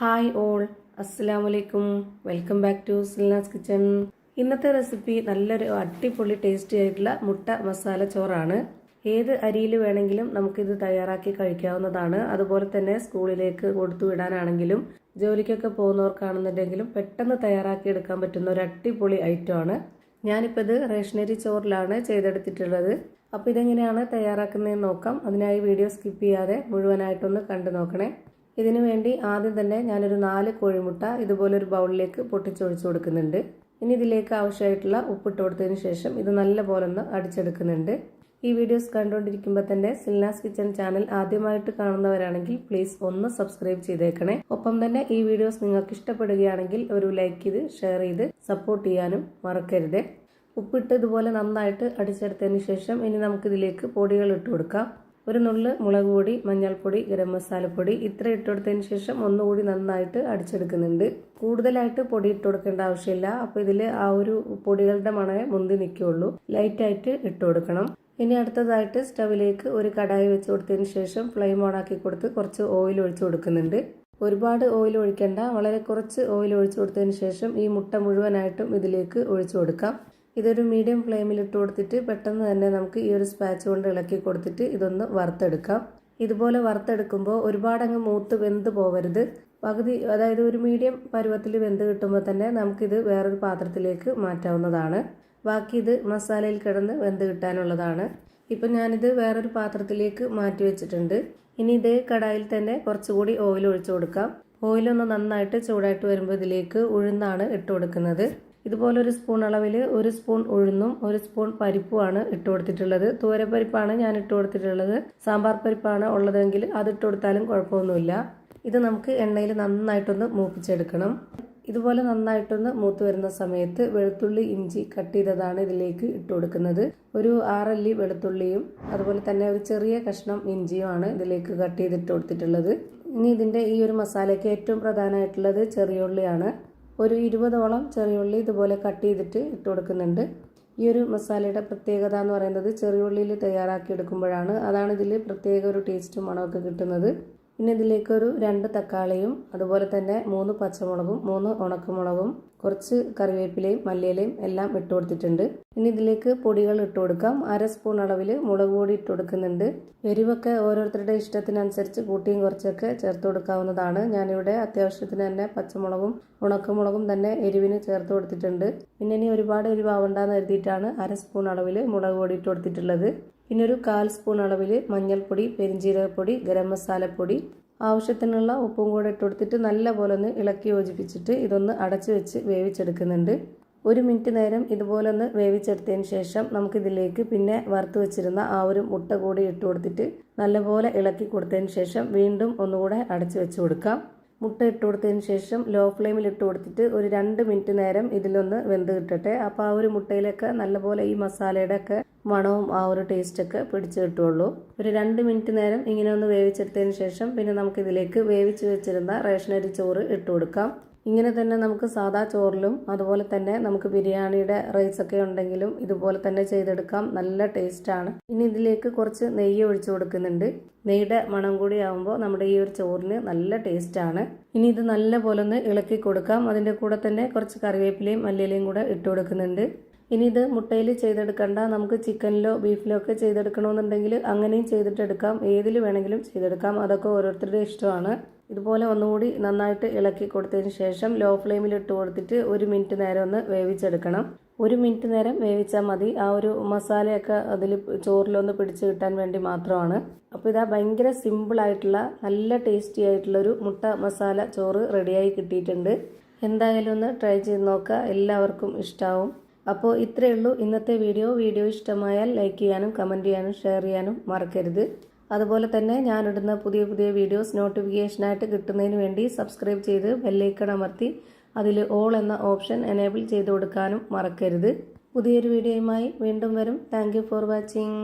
Hi all, അസ്സലാമലൈക്കും. Welcome back to Silna's kitchen. ഇന്നത്തെ recipe നല്ലൊരു അടിപൊളി ടേസ്റ്റി ആയിട്ടുള്ള മുട്ട മസാല ചോറാണ്. ഏത് അരിയിൽ വേണമെങ്കിലും നമുക്കിത് തയ്യാറാക്കി കഴിക്കാവുന്നതാണ്. അതുപോലെ തന്നെ സ്കൂളിലേക്ക് കൊടുത്തു വിടാനാണെങ്കിലും ജോലിക്കൊക്കെ പോകുന്നവർക്കാണെന്നുണ്ടെങ്കിലും പെട്ടെന്ന് തയ്യാറാക്കി എടുക്കാൻ പറ്റുന്ന ഒരു അടിപൊളി ഐറ്റമാണ്. ഞാനിപ്പോൾ ഇത് റേഷനറി ചോറിലാണ് ചെയ്തെടുത്തിട്ടുള്ളത്. അപ്പോൾ ഇതെങ്ങനെയാണ് തയ്യാറാക്കുന്നതെന്ന് നോക്കാം. അതിനായി വീഡിയോ സ്കിപ്പ് ചെയ്യാതെ മുഴുവനായിട്ടൊന്ന് കണ്ടു നോക്കണേ. ഇതിനു വേണ്ടി ആദ്യം തന്നെ ഞാനൊരു 4 കോഴിമുട്ട ഇതുപോലൊരു ബൗളിലേക്ക് പൊട്ടിച്ചൊഴിച്ചു കൊടുക്കുന്നുണ്ട്. ഇനി ഇതിലേക്ക് ആവശ്യമായിട്ടുള്ള ഉപ്പിട്ട് കൊടുത്തതിന് ശേഷം ഇത് നല്ലപോലെ ഒന്ന് അടിച്ചെടുക്കുന്നുണ്ട്. ഈ വീഡിയോസ് കണ്ടുകൊണ്ടിരിക്കുമ്പോൾ തന്നെ സിൽനാസ് കിച്ചൺ ചാനൽ ആദ്യമായിട്ട് കാണുന്നവരാണെങ്കിൽ പ്ലീസ് ഒന്ന് സബ്സ്ക്രൈബ് ചെയ്തേക്കണേ. ഒപ്പം തന്നെ ഈ വീഡിയോസ് നിങ്ങൾക്ക് ഇഷ്ടപ്പെടുകയാണെങ്കിൽ ഒരു ലൈക്ക് ചെയ്ത് ഷെയർ ചെയ്ത് സപ്പോർട്ട് ചെയ്യാനും മറക്കരുത്. ഉപ്പിട്ട് ഇതുപോലെ നന്നായിട്ട് അടിച്ചെടുത്തതിന് ശേഷം ഇനി നമുക്കിതിലേക്ക് പൊടികൾ ഇട്ട് കൊടുക്കാം. ഒരു നുള്ള് മുളക് പൊടി, മഞ്ഞൾപ്പൊടി, ഗരം മസാലപ്പൊടി ഇത്ര ഇട്ട് കൊടുത്തതിന് ശേഷം ഒന്നുകൂടി നന്നായിട്ട് അടിച്ചെടുക്കുന്നുണ്ട്. കൂടുതലായിട്ട് പൊടി ഇട്ട് കൊടുക്കേണ്ട ആവശ്യമില്ല. അപ്പോൾ ഇതിൽ ആ ഒരു പൊടികളുടെ മണമേ മുന്തി നിൽക്കുകയുള്ളൂ. ലൈറ്റായിട്ട് ഇട്ട് കൊടുക്കണം. ഇനി അടുത്തതായിട്ട് സ്റ്റവിലേക്ക് ഒരു കടായി വെച്ച് കൊടുത്തതിന് ശേഷം ഫ്ലെയിം ഓൺ ആക്കി കൊടുത്ത് കുറച്ച് ഓയിൽ ഒഴിച്ചു കൊടുക്കുന്നുണ്ട്. ഒരുപാട് ഓയിൽ ഒഴിക്കേണ്ട, വളരെ കുറച്ച് ഓയിൽ ഒഴിച്ചു കൊടുത്തതിന് ശേഷം ഈ മുട്ട മുഴുവനായിട്ടും ഇതിലേക്ക് ഒഴിച്ചു കൊടുക്കാം. ഇതൊരു മീഡിയം ഫ്ലെയിമിൽ ഇട്ട് കൊടുത്തിട്ട് പെട്ടെന്ന് തന്നെ നമുക്ക് ഈ ഒരു സ്പാച്ച് കൊണ്ട് ഇളക്കി കൊടുത്തിട്ട് ഇതൊന്ന് വറുത്തെടുക്കാം. ഇതുപോലെ വറുത്തെടുക്കുമ്പോൾ ഒരുപാടങ്ങ് മൂത്ത് വെന്ത് പോവരുത്. പകുതി, അതായത് ഒരു മീഡിയം പരുവത്തിൽ വെന്ത് കിട്ടുമ്പോൾ തന്നെ നമുക്കിത് വേറൊരു പാത്രത്തിലേക്ക് മാറ്റാവുന്നതാണ്. ബാക്കി ഇത് മസാലയിൽ കിടന്ന് വെന്ത് കിട്ടാനുള്ളതാണ്. ഇപ്പം ഞാനിത് വേറൊരു പാത്രത്തിലേക്ക് മാറ്റി വെച്ചിട്ടുണ്ട്. ഇനി ഇതേ കടായിൽ തന്നെ കുറച്ചുകൂടി ഓയിൽ ഒഴിച്ചു കൊടുക്കാം. ഓയിലൊന്ന് നന്നായിട്ട് ചൂടായിട്ട് വരുമ്പോൾ ഇതിലേക്ക് ഉഴുന്നാണ് ഇട്ട് കൊടുക്കുന്നത്. ഇതുപോലെ ഒരു സ്പൂൺ അളവിൽ 1 സ്പൂൺ ഉഴുന്നും 1 സ്പൂൺ പരിപ്പുമാണ് ഇട്ട് കൊടുത്തിട്ടുള്ളത്. തൂരപ്പരിപ്പാണ് ഞാൻ ഇട്ട് കൊടുത്തിട്ടുള്ളത്. സാമ്പാർ പരിപ്പാണ് ഉള്ളതെങ്കിൽ അത് ഇട്ട് കൊടുത്താലും കുഴപ്പമൊന്നുമില്ല. ഇത് നമുക്ക് എണ്ണയിൽ നന്നായിട്ടൊന്ന് മൂപ്പിച്ചെടുക്കണം. ഇതുപോലെ നന്നായിട്ടൊന്ന് മൂത്ത് വരുന്ന സമയത്ത് വെളുത്തുള്ളി, ഇഞ്ചി കട്ട് ചെയ്തതാണ് ഇതിലേക്ക് ഇട്ട് കൊടുക്കുന്നത്. ഒരു 6 അല്ലി വെളുത്തുള്ളിയും അതുപോലെ തന്നെ ഒരു ചെറിയ കഷ്ണം ഇഞ്ചിയുമാണ് ഇതിലേക്ക് കട്ട് ചെയ്തിട്ട് കൊടുത്തിട്ടുള്ളത്. ഇനി ഇതിൻ്റെ ഈ ഒരു മസാലയ്ക്ക് ഏറ്റവും പ്രധാനമായിട്ടുള്ളത് ചെറിയ ഉള്ളിയാണ്. ഒരു 20ഓളം ചെറിയ ഉള്ളി ഇതുപോലെ കട്ട് ചെയ്തിട്ട് ഇട്ട് കൊടുക്കുന്നുണ്ട്. ഈ ഒരു മസാലയുടെ പ്രത്യേകത എന്ന് പറയുന്നത് ചെറിയ ഉള്ളിയിൽ തയ്യാറാക്കി എടുക്കുമ്പോഴാണ്. അതാണ് ഇതിൽ പ്രത്യേക ഒരു ടേസ്റ്റും മണമൊക്കെ കിട്ടുന്നത്. പിന്നെ ഇതിലേക്കൊരു 2 തക്കാളിയും അതുപോലെ തന്നെ 3 പച്ചമുളകും 3 ഉണക്കമുളകും കുറച്ച് കറിവേപ്പിലയും മല്ലിയിലയും എല്ലാം ഇട്ട് കൊടുത്തിട്ടുണ്ട്. ഇനി ഇതിലേക്ക് പൊടികൾ ഇട്ട് കൊടുക്കാം. 1/2 സ്പൂൺ അളവിൽ മുളക് പൊടി ഇട്ട് കൊടുക്കുന്നുണ്ട്. എരിവൊക്കെ ഓരോരുത്തരുടെ ഇഷ്ടത്തിനനുസരിച്ച് കൂട്ടിയും കുറച്ചൊക്കെ ചേർത്ത് കൊടുക്കാവുന്നതാണ്. ഞാനിവിടെ അത്യാവശ്യത്തിന് തന്നെ പച്ചമുളകും ഉണക്കമുളകും തന്നെ എരിവിന് ചേർത്ത് കൊടുത്തിട്ടുണ്ട്. പിന്നെ ഇനി ഒരുപാട് എരിവാവണ്ടെന്ന് കരുതിയിട്ടാണ് 1/2 സ്പൂൺ അളവിൽ മുളക് പൊടി ഇട്ട് കൊടുത്തിട്ടുള്ളത്. പിന്നെ ഒരു 1/4 സ്പൂൺ അളവിൽ മഞ്ഞൾപ്പൊടി, പെരിഞ്ജീരകപ്പൊടി, ഗരം മസാലപ്പൊടി, ആവശ്യത്തിനുള്ള ഉപ്പും കൂടെ ഇട്ട് കൊടുത്തിട്ട് നല്ലപോലെ ഒന്ന് ഇളക്കി യോജിപ്പിച്ചിട്ട് ഇതൊന്ന് അടച്ചു വെച്ച് വേവിച്ചെടുക്കുന്നുണ്ട്. 1 മിനിറ്റ് നേരം ഇതുപോലെ ഒന്ന് വേവിച്ചെടുത്തതിന് ശേഷം നമുക്കിതിലേക്ക് പിന്നെ വറുത്ത് വെച്ചിരുന്ന ആ ഒരു മുട്ട കൂടി ഇട്ട് കൊടുത്തിട്ട് നല്ലപോലെ ഇളക്കി കൊടുത്തതിന് ശേഷം വീണ്ടും ഒന്നുകൂടെ അടച്ചു വെച്ച് കൊടുക്കാം. മുട്ട ഇട്ട് കൊടുത്തതിന് ശേഷം ലോ ഫ്ലെയിമിൽ ഇട്ട് കൊടുത്തിട്ട് ഒരു 2 മിനിറ്റ് നേരം ഇതിലൊന്ന് വെന്ത് കിട്ടട്ടെ. അപ്പോൾ ആ ഒരു മുട്ടയിലൊക്കെ നല്ലപോലെ ഈ മസാലയുടെ ഒക്കെ മണവും ആ ഒരു ടേസ്റ്റൊക്കെ പിടിച്ച് കിട്ടുള്ളൂ. ഒരു 2 മിനിറ്റ് നേരം ഇങ്ങനെ ഒന്ന് വേവിച്ചെടുത്തതിന് ശേഷം പിന്നെ നമുക്കിതിലേക്ക് വേവിച്ച് വെച്ചിരുന്ന റേഷനരി ചോറ് ഇട്ട് കൊടുക്കാം. ഇങ്ങനെ തന്നെ നമുക്ക് സാദാ ചോറിലും അതുപോലെ തന്നെ നമുക്ക് ബിരിയാണിയുടെ റൈസൊക്കെ ഉണ്ടെങ്കിലും ഇതുപോലെ തന്നെ ചെയ്തെടുക്കാം. നല്ല ടേസ്റ്റാണ്. ഇനി ഇതിലേക്ക് കുറച്ച് നെയ്യ് ഒഴിച്ചു കൊടുക്കുന്നുണ്ട്. നെയ്യുടെ മണം കൂടി ആകുമ്പോൾ നമ്മുടെ ഈ ഒരു ചോറിന് നല്ല ടേസ്റ്റാണ്. ഇനി ഇത് നല്ലപോലെ ഒന്ന് ഇളക്കി കൊടുക്കാം. അതിൻ്റെ കൂടെ തന്നെ കുറച്ച് കറിവേപ്പിലയും മല്ലിയിലയും കൂടെ ഇട്ട് കൊടുക്കുന്നുണ്ട്. ഇനി ഇത് മുട്ടയിൽ ചെയ്തെടുക്കണ്ട, നമുക്ക് ചിക്കനിലോ ബീഫിലോ ഒക്കെ ചെയ്തെടുക്കണമെന്നുണ്ടെങ്കിൽ അങ്ങനെയും ചെയ്തിട്ടെടുക്കാം. ഏതിൽ വേണമെങ്കിലും ചെയ്തെടുക്കാം. അതൊക്കെ ഓരോരുത്തരുടെ ഇഷ്ടമാണ്. ഇതുപോലെ ഒന്നുകൂടി നന്നായിട്ട് ഇളക്കി കൊടുത്തതിന് ശേഷം ലോ ഫ്ലെയിമിൽ ഇട്ട് കൊടുത്തിട്ട് 1 മിനിറ്റ് നേരം ഒന്ന് വേവിച്ചെടുക്കണം. 1 മിനിറ്റ് നേരം വേവിച്ചാൽ മതി. ആ ഒരു മസാലയൊക്കെ അതിൽ ചോറിലൊന്ന് പിടിച്ച് കിട്ടാൻ വേണ്ടി മാത്രമാണ്. അപ്പോൾ ഇതാ ഭയങ്കര സിമ്പിളായിട്ടുള്ള നല്ല ടേസ്റ്റി ആയിട്ടുള്ളൊരു മുട്ട മസാല ചോറ് റെഡിയായി കിട്ടിയിട്ടുണ്ട്. എന്തായാലും ഒന്ന് ട്രൈ ചെയ്ത് നോക്കുക. എല്ലാവർക്കും ഇഷ്ടമാവും. അപ്പോൾ ഇത്രയേ ഉള്ളൂ ഇന്നത്തെ വീഡിയോ ഇഷ്ടമായാൽ ലൈക്ക് ചെയ്യാനും കമൻറ്റ് ചെയ്യാനും ഷെയർ ചെയ്യാനും മറക്കരുത്. അതുപോലെ തന്നെ ഞാനിടുന്ന പുതിയ വീഡിയോസ് നോട്ടിഫിക്കേഷനായിട്ട് കിട്ടുന്നതിന് വേണ്ടി സബ്സ്ക്രൈബ് ചെയ്ത് ബെല്ലൈക്കൺ അമർത്തി അതിൽ ഓൾ എന്ന ഓപ്ഷൻ എനേബിൾ ചെയ്ത് കൊടുക്കാനും മറക്കരുത്. പുതിയൊരു വീഡിയോയുമായി വീണ്ടും വരും. Thank you for watching.